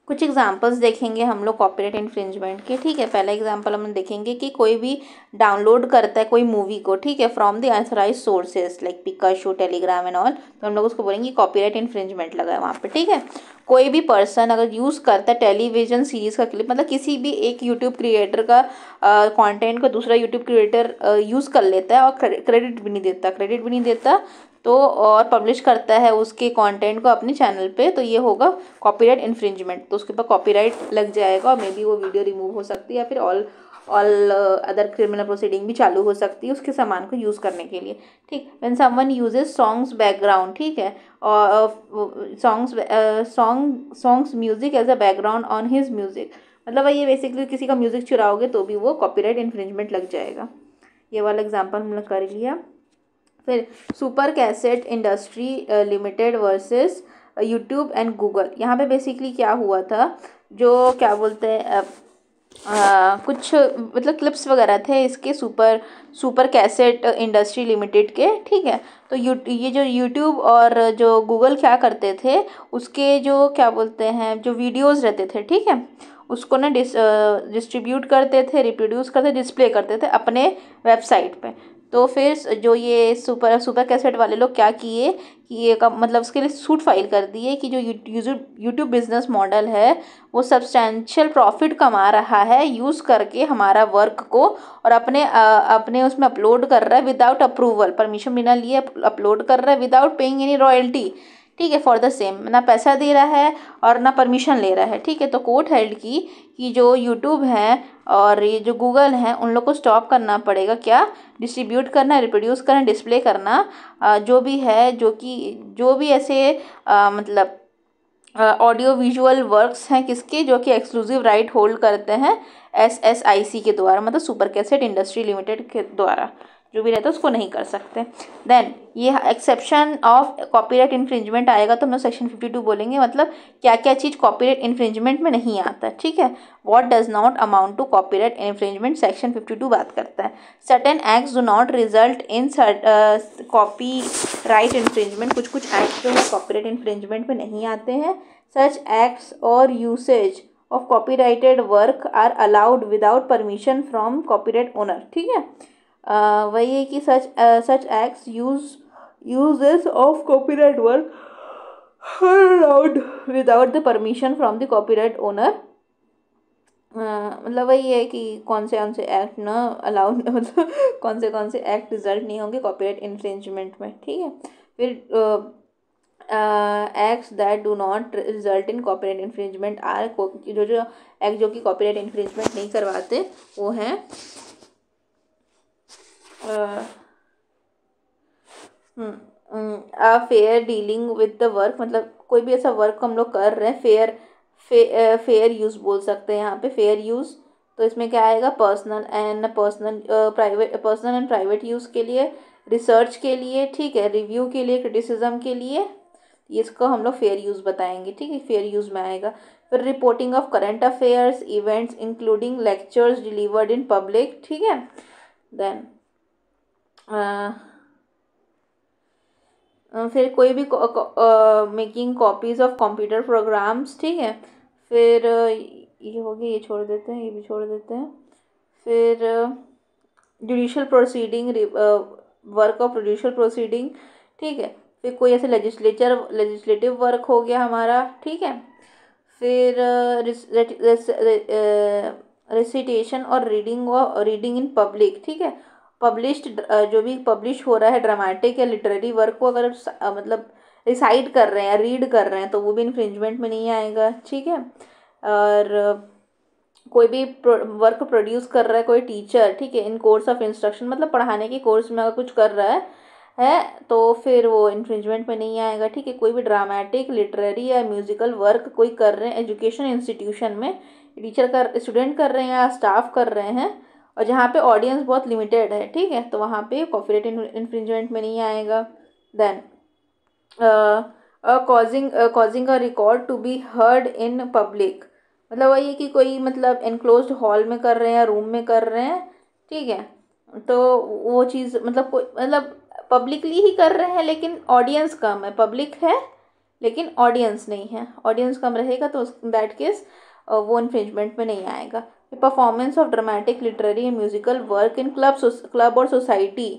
कुछ एग्जांपल्स देखेंगे हम लोग कॉपीराइट इन्फ्रिंजमेंट के, ठीक है। पहला एग्जांपल हम देखेंगे कि कोई भी डाउनलोड करता है कोई मूवी को, ठीक है, from the unauthorised sources like Pikashow, Telegram and all, तो हम लोग उसको बोलेंगे कॉपीराइट इन्फ्रिंजमेंट लगा है वहाँ पे, ठीक है। कोई भी पर्सन अगर यूज़ करता है टेलीविजन सीरीज का क्लिप, मतलब किसी भी एक यूट्यूब क्रिएटर का कंटेंट को दूसरा यूट्यूब क्रिएटर यूज़ कर लेता है और क्रेडिट भी नहीं देता तो, और पब्लिश करता है उसके कंटेंट को अपने चैनल पे, तो ये होगा कॉपीराइट इन्फ्रिंजमेंट। तो उसके ऊपर कॉपीराइट लग जाएगा और मे बी वो वीडियो रिमूव हो सकती है या फिर ऑल अदर क्रिमिनल प्रोसीडिंग भी चालू हो सकती है उसके सामान को यूज़ करने के लिए, ठीक। When someone uses songs background, ठीक है, और songs music as a background on his music, मतलब ये बेसिकली किसी का म्यूजिक चुराओगे तो भी वो कॉपीराइट इन्फ्रिंजमेंट लग जाएगा। ये वाला एग्जाम्पल हमने कर लिया। फिर super cassette industry limited versus YouTube and Google. यहाँ पे बेसिकली क्या हुआ था, जो क्या बोलते हैं कुछ मतलब क्लिप्स वगैरह थे इसके सुपर कैसेट इंडस्ट्री लिमिटेड के, ठीक है। तो ये जो यूट्यूब और जो गूगल क्या करते थे, उसके जो क्या बोलते हैं जो वीडियोस रहते थे, ठीक है, उसको ना डिस्ट्रीब्यूट करते थे, रिप्रोड्यूस करते, डिस्प्ले करते थे अपने वेबसाइट पे। तो फिर जो ये सुपर कैसेट वाले लोग क्या किए कि ये मतलब उसके लिए सूट फाइल कर दिए कि जो यूट्यूब बिजनेस मॉडल है वो सब्सटेंशियल प्रॉफिट कमा रहा है यूज़ करके हमारा वर्क को, और अपने उसमें अपलोड कर रहा है विदाउट अप्रूवल, परमिशन बिना लिए अपलोड कर रहा है विदाउट पेइंग एनी रॉयल्टी, ठीक है, फॉर द सेम, ना पैसा दे रहा है और ना परमिशन ले रहा है, ठीक है। तो कोर्ट हेल्ड की कि जो यूट्यूब है और ये जो गूगल है उन लोग को स्टॉप करना पड़ेगा, क्या, डिस्ट्रीब्यूट करना, रिप्रोड्यूस करना, डिस्प्ले करना जो भी है, जो भी ऐसे मतलब ऑडियो विजुअल वर्क्स हैं किसके, जो कि एक्सक्लूसिव राइट होल्ड करते हैं SSIC के द्वारा, मतलब सुपर कैसेट इंडस्ट्री लिमिटेड के द्वारा, जो भी रहता है उसको नहीं कर सकते। देन ये एक्सेप्शन ऑफ कॉपीराइट इन्फ्रिंजमेंट आएगा तो हम सेक्शन 52 बोलेंगे, मतलब क्या क्या चीज़ कॉपीराइट इन्फ्रिंजमेंट में नहीं आता, ठीक है। What does not amount to copyright infringement, section 52 बात करता है। Certain acts do not result in copyright infringement, कुछ एक्ट जो है कॉपीराइट इन्फ्रिंजमेंट में नहीं आते हैं। सच एक्ट्स और usage of copyrighted work are allowed without permission from copyright owner, ठीक है। वही है कि such acts usages of copyright work allowed without the permission from the copyright owner। मतलब वही है कि कौन से एक्ट ना अलाउड मतलब कौन से एक्ट रिजल्ट नहीं होंगे कॉपीराइट इन्फ्रिंजमेंट में, ठीक है। फिर acts that do not result in copyright infringement are, जो एक्ट जो कि कॉपीराइट इन्फ्रिंजमेंट नहीं करवाते वो हैं fair dealing with the work, मतलब कोई भी ऐसा वर्क हम लोग कर रहे हैं, फेयर यूज़ बोल सकते हैं यहाँ पे, फेयर यूज़। तो इसमें क्या आएगा, पर्सनल एंड प्राइवेट यूज़ के लिए, रिसर्च के लिए, ठीक है, रिव्यू के लिए, क्रिटिसिज्म के लिए, इसको हम लोग फेयर यूज़ बताएंगे, ठीक है, फेयर यूज़ में आएगा। फिर reporting of current affairs events including lectures delivered in public, ठीक है। देन फिर कोई भी making copies of computer programs, ठीक है। फिर ये हो गया, ये छोड़ देते हैं, ये भी छोड़ देते हैं। फिर judicial proceeding, work of judicial proceeding, ठीक है। फिर कोई ऐसे लेजिस्लेटिव वर्क हो गया हमारा, ठीक है। फिर रेसिटेशन और रीडिंग इन पब्लिक, ठीक है। पब्लिश्ड जो भी पब्लिश हो रहा है ड्रामेटिक या लिटरेरी वर्क को अगर मतलब रिसाइट कर रहे हैं, रीड कर रहे हैं, तो वो भी इन्फ्रिंजमेंट में नहीं आएगा, ठीक है। और कोई भी वर्क प्रोड्यूस कर रहा है कोई टीचर, ठीक है, इन कोर्स ऑफ इंस्ट्रक्शन, मतलब पढ़ाने के कोर्स में अगर कुछ कर रहा है तो फिर वो इन्फ्रिंजमेंट में नहीं आएगा, ठीक है। कोई भी ड्रामेटिक, लिटरेरी या म्यूजिकल वर्क कोई कर रहे हैं एजुकेशन इंस्टीट्यूशन में, स्टूडेंट कर रहे हैं या स्टाफ कर रहे हैं, और जहाँ पे ऑडियंस बहुत लिमिटेड है, ठीक है, तो वहाँ पे कॉपीराइट इन्फ्रिंजमेंट में नहीं आएगा। Then causing a record to be heard in public, मतलब वही है कि कोई मतलब एनक्लोज्ड हॉल में कर रहे हैं या रूम में कर रहे हैं, ठीक है, तो वो चीज़ मतलब कोई मतलब पब्लिकली ही कर रहे हैं लेकिन ऑडियंस कम है, पब्लिक है लेकिन ऑडियंस नहीं है, ऑडियंस कम रहेगा तो दैट केस वो इन्फ्रिंजमेंट में नहीं आएगा। Performance of dramatic literary and musical work in club और society,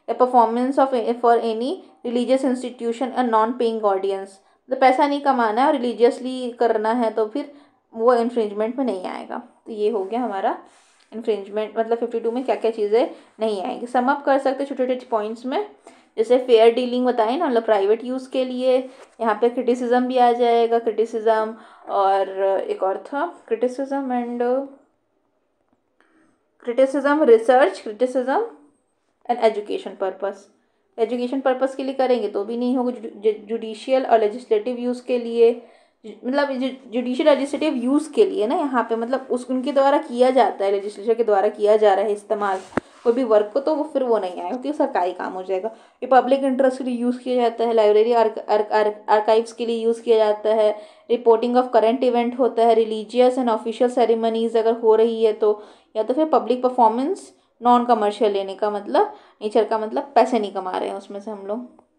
a performance of for any religious institution a non paying audience, तो पैसा नहीं कमाना है और रिलीजियसली करना है तो फिर वो इन्फ्रिंजमेंट में नहीं आएगा। तो ये हो गया हमारा इन्फ्रिंजमेंट, मतलब 52 में क्या क्या चीज़ें नहीं आएंगी। सम अप कर सकते छोटे छोटे पॉइंट्स में, जैसे फेयर डीलिंग बताएं ना, मतलब प्राइवेट यूज़ के लिए। यहाँ पे क्रिटिसिज्म भी आ जाएगा, क्रिटिसिज्म, और एक और था criticism and research, criticism and education purpose. Education purpose के लिए करेंगे तो भी नहीं होगा। जुडिशियल और लेजिस्लेटिव यूज़ के लिए, मतलब जुडिशियल लेजिस्लेटिव यूज़ के लिए ना, यहाँ पे मतलब उनके द्वारा किया जाता है, लेजिस्लेचर के द्वारा किया जा रहा है इस्तेमाल कोई भी वर्क को, तो वो फिर वो नहीं आएगा क्योंकि सरकारी काम हो जाएगा। ये पब्लिक इंटरेस्ट के लिए यूज़ किया जाता है, लाइब्रेरी आर्काइव्स के लिए यूज़ किया जाता है, रिपोर्टिंग ऑफ करंट इवेंट होता है, रिलीजियस एंड ऑफिशियल सेरेमनीज अगर हो रही है तो, या तो फिर पब्लिक परफॉर्मेंस नॉन कमर्शियल लेने का मतलब, नेचर का मतलब पैसे नहीं कमा रहे हैं उसमें से हम लोग।